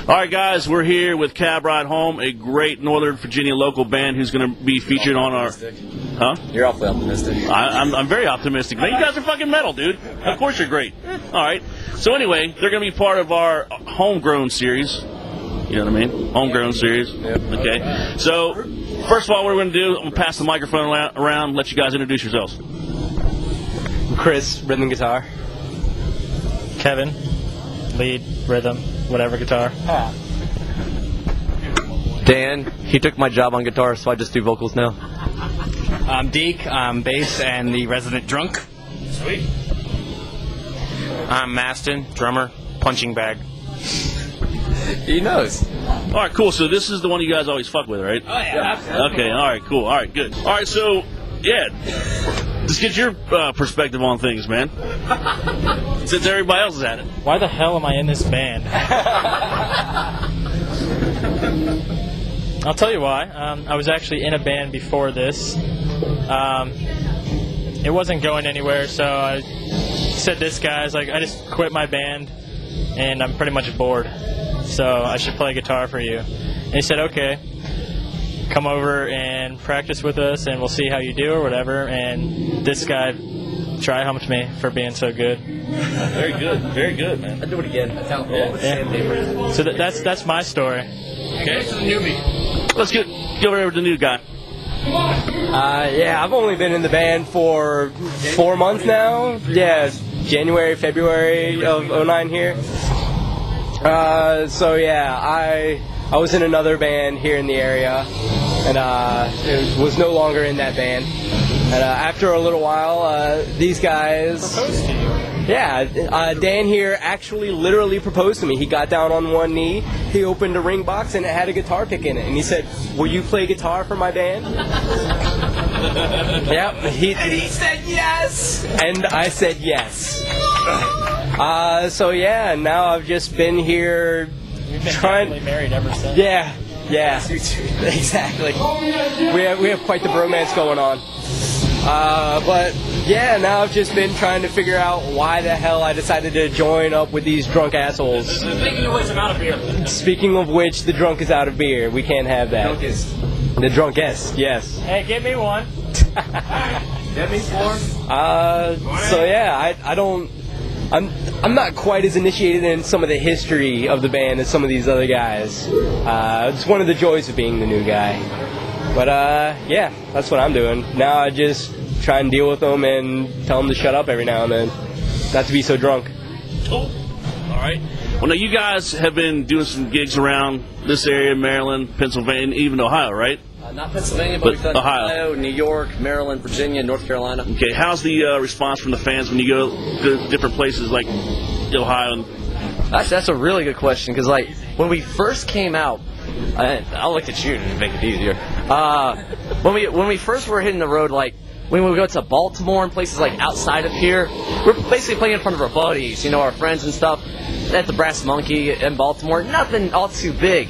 All right, guys, we're here with Cab Ride Home, a great Northern Virginia local band who's going to be featured on our... Huh? You're awfully optimistic. I'm very optimistic. Man, you guys are fucking metal, dude. Of course you're great. All right. So anyway, they're going to be part of our homegrown series. You know what I mean? Homegrown series. Yep. Okay. So, first of all, what we're going to do, I'm going to pass the microphone around, let you guys introduce yourselves. Chris, rhythm and guitar. Kevin, lead, rhythm, whatever guitar. Dan, he took my job on guitar, so I just do vocals now. I'm Deke, I'm bass and the resident drunk. Sweet. I'm Maston, drummer, punching bag. He knows. All right, cool. So this is the one you guys always fuck with, right? Oh, yeah. Okay, all right, cool. All right, good. All right, so, yeah, just get your perspective on things, man. Since everybody else is at it. Why the hell am I in this band? I'll tell you why. I was actually in a band before this. It wasn't going anywhere, so I said this guy's like, I just quit my band, and I'm pretty much bored, so I should play guitar for you. And he said, okay, come over and practice with us, and we'll see how you do or whatever. And this guy tri-humped me for being so good. Very good, man. I'll do it again. That's how Yeah. So that's my story. Okay. Let's get over to the new guy. Yeah, I've only been in the band for 4 months now. Yeah, January, February of '09 here. So yeah, I was in another band here in the area, and was no longer in that band. And after a little while, these guys... Proposed to you. Yeah, Dan here actually literally proposed to me. He got down on one knee, he opened a ring box, and it had a guitar pick in it. And he said, will you play guitar for my band? Yep. And he said yes! And I said yes. So yeah, now I've just been here You've been happily married ever since. Yeah, exactly. We have quite the bromance going on. But yeah, now I've just been trying to figure out why the hell I decided to join up with these drunk assholes. Speaking of which, I'm out of beer. Speaking of which, the drunk is out of beer. We can't have that. The drunkest, yes. Hey, give me one. Get me 4. So yeah, I'm not quite as initiated in some of the history of the band as some of these other guys. It's one of the joys of being the new guy. But yeah, that's what I'm doing. Now I just try and deal with them and tell them to shut up every now and then. Not to be so drunk. Cool. All right. Well, now you guys have been doing some gigs around this area, Maryland, Pennsylvania, even Ohio, right? Not Pennsylvania, but we've done Ohio, New York, Maryland, Virginia, North Carolina. Okay, how's the response from the fans when you go to different places like Ohio? Actually, that's a really good question, because like when we first came out, I'll look at you to make it easier. When we first were hitting the road, like when we go to Baltimore and places like outside of here, we're basically playing in front of our buddies, you know, our friends and stuff. At the Brass Monkey in Baltimore, nothing all too big.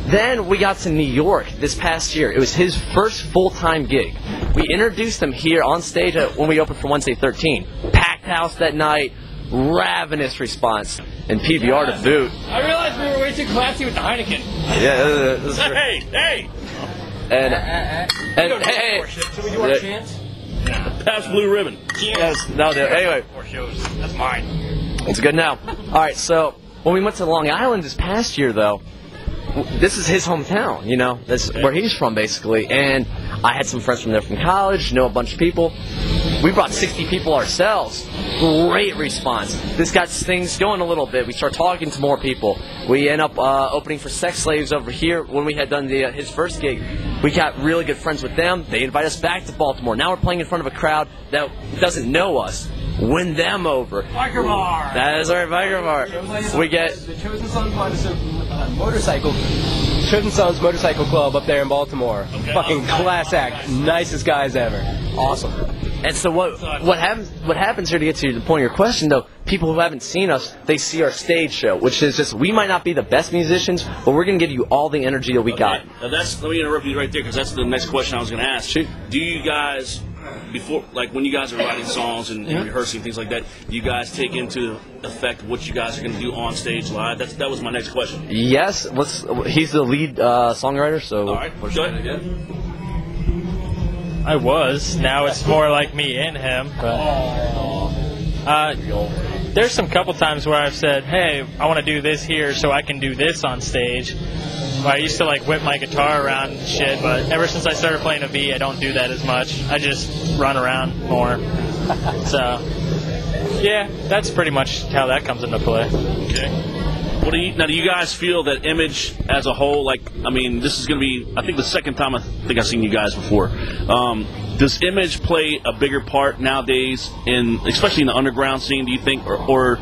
Then we got to New York this past year. It was his first full-time gig. We introduced him here on stage when we opened for Wednesday 13. Packed house that night, ravenous response, and PBR to boot. I realized we were way too classy with the Heineken. Yeah, this is Hey! and hey, Should we do our chant? Pass blue ribbon. yes, no, anyway, 4 shows. That's mine. it's good now. All right, so when we went to Long Island this past year, though, this is his hometown, you know. That's where he's from, basically. And I had some friends from there from college, know a bunch of people. We brought 60 people ourselves. Great response. This got things going a little bit. We start talking to more people. We end up opening for Sex Slaves over here when we had done his first gig. We got really good friends with them. They invite us back to Baltimore. Now we're playing in front of a crowd that doesn't know us. Win them over. Biker bar. That is our biker bar. We get the Chosen Sons Motorcycle Club up there in Baltimore. Okay. Fucking class act. Nicest guys ever. Awesome. And so what happens here, to get to the point of your question, though, people who haven't seen us, they see our stage show, which is just, we might not be the best musicians, but we're going to give you all the energy that we got. Now let me interrupt you right there, because that's the next question I was going to ask. Shoot. Do you guys before, like when you guys are writing songs and rehearsing things like that, you guys take into effect what you guys are going to do on stage live? That was my next question. Yes, he's the lead songwriter, so. All right, go ahead. I was. Now it's more like me and him. But there's some couple times where I've said, "Hey, I want to do this here, so I can do this on stage." I used to like whip my guitar around and shit, but ever since I started playing a V, I don't do that as much. I just run around more. So, yeah, that's pretty much how that comes into play. Okay. What do you guys feel that Image as a whole, like, I mean, this is going to be, I think, the second time I think I've seen you guys before. Does Image play a bigger part nowadays, especially in the underground scene, do you think, or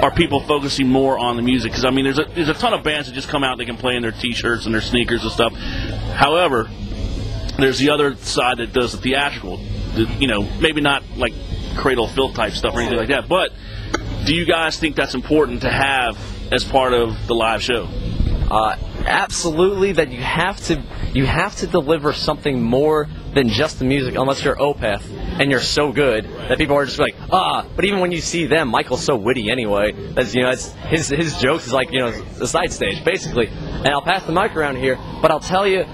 are people focusing more on the music? Because, I mean, there's a ton of bands that just come out, they can play in their T-shirts and their sneakers and stuff. However, there's the other side that does the theatrical, maybe not like Cradle of Filth type stuff or anything like that, but do you guys think that's important to have as part of the live show? Absolutely, that you have to deliver something more than just the music, unless you're Opeth and you're so good that people are just like, but even when you see them, Michael's so witty anyway. That's his jokes is like the side stage basically. And I'll pass the mic around here, but I'll tell you,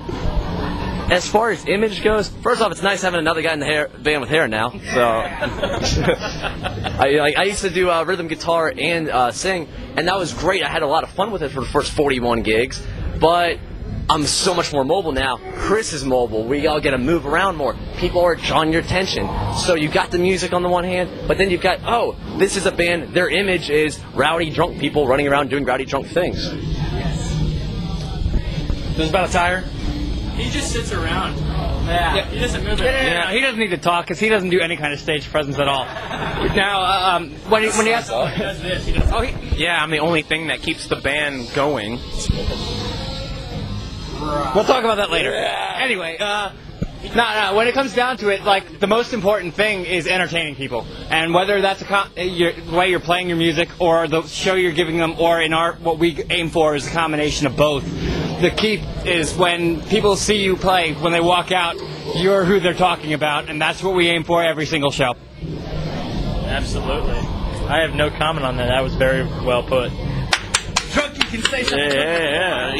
as far as Image goes, first off, it's nice having another guy in the band with hair now. So I used to do rhythm guitar and sing, and that was great. I had a lot of fun with it for the first 41 gigs, but I'm so much more mobile now. Chris is mobile. We all get to move around more. People are drawing your attention. So you got the music on the one hand, but then you've got, this is a band. Their image is rowdy, drunk people running around doing rowdy, drunk things. There's about a tire. He just sits around. Yeah. He doesn't move it. Yeah, he doesn't need to talk because he doesn't do any kind of stage presence at all. Now, when he has, He does this. yeah, I'm the only thing that keeps the band going. We'll talk about that later. Anyway, when it comes down to it, like the most important thing is entertaining people, and whether that's the way you're playing your music or the show you're giving them, or what we aim for is a combination of both. The key is when people see you play, when they walk out, you're who they're talking about, and that's what we aim for every single show. Absolutely. I have no comment on that. That was very well put. Drunk, you can say something. Yeah.